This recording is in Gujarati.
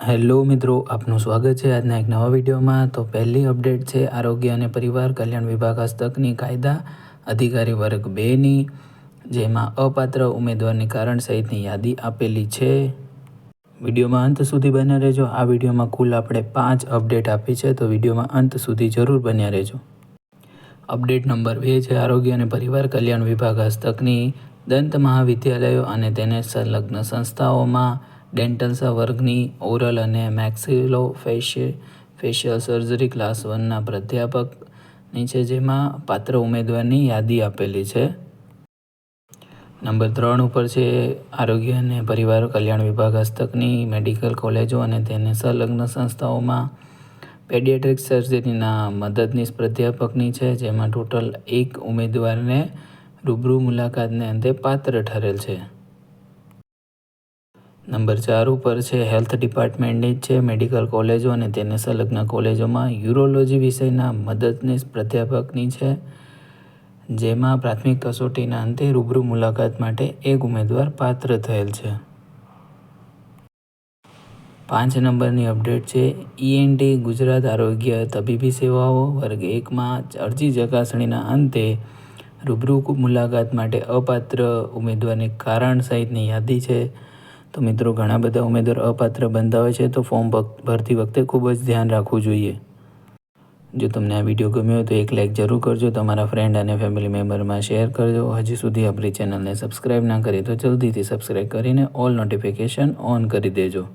હેલો મિત્રો, આપનું સ્વાગત છે આજના એક નવા વિડીયોમાં। તો પહેલી અપડેટ છે આરોગ્ય અને પરિવાર કલ્યાણ વિભાગ હસ્તકની કાયદા અધિકારી વર્ગ 2ની, જેમાં અપાત્ર ઉમેદવારની કારણ સહિતની યાદી આપેલી છે। વિડીયોમાં અંત સુધી બન્યા રહેજો। આ વિડીયોમાં કુલ આપણે 5 અપડેટ આપી છે, તો વિડીયોમાં અંત સુધી જરૂર બન્યા રહેજો। અપડેટ નંબર 2 છે આરોગ્ય અને પરિવાર કલ્યાણ વિભાગ હસ્તકની દંત મહાવિદ્યાલયો અને તેને સંલગ્ન સંસ્થાઓમાં ડેન્ટલ વર્ગની ઓરલ અને મેક્સિલો ફેશિયલ સર્જરી ક્લાસ 1ના પ્રાધ્યાપકની છે, જેમાં પાત્ર ઉમેદવારની યાદી આપેલી છે। નંબર 3 ઉપર છે આરોગ્ય અને પરિવાર કલ્યાણ વિભાગ હસ્તકની મેડિકલ કોલેજો અને તેને સંલગ્ન સંસ્થાઓમાં પેડિયાટ્રિક સર્જરીના મદદનીશ પ્રાધ્યાપકની છે, જેમાં ટોટલ 1 ઉમેદવારને રૂબરૂ મુલાકાતને અંતે પાત્ર ઠરેલ છે। નંબર 4 ઉપર છે હેલ્થ ડિપાર્ટમેન્ટની છે મેડિકલ કોલેજો અને તેને સંલગ્ન કોલેજોમાં યુરોલોજી વિષયના મદદનીશ પ્રાધ્યાપકની છે, જેમાં પ્રાથમિક કસોટીના અંતે રૂબરૂ મુલાકાત માટે 1 ઉમેદવાર પાત્ર થયેલ છે। 5 નંબરની અપડેટ છે ઈએનટી ગુજરાત આરોગ્ય તબીબી સેવાઓ વર્ગ 1માં અરજી ચકાસણીના અંતે રૂબરૂ મુલાકાત માટે અપાત્ર ઉમેદવારની કારણ સહિતની યાદી છે। તો મિત્રો, ઘણા બધા ઉમેદવાર અપાત્ર બનતા હોય છે, તો ફોર્મ ભરતી વખતે ખૂબ જ ધ્યાન રાખવું જોઈએ। જો તમને આ વિડીયો ગમ્યો હોય તો એક લાઇક જરૂર કરજો, તમારા ફ્રેન્ડ અને ફેમિલી મેમ્બરમાં શેર કરજો। હજી સુધી આપણી ચેનલને સબસ્ક્રાઈબ ના કરી તો જલ્દીથી સબસ્ક્રાઈબ કરીને ઓલ નોટિફિકેશન ઓન કરી દેજો।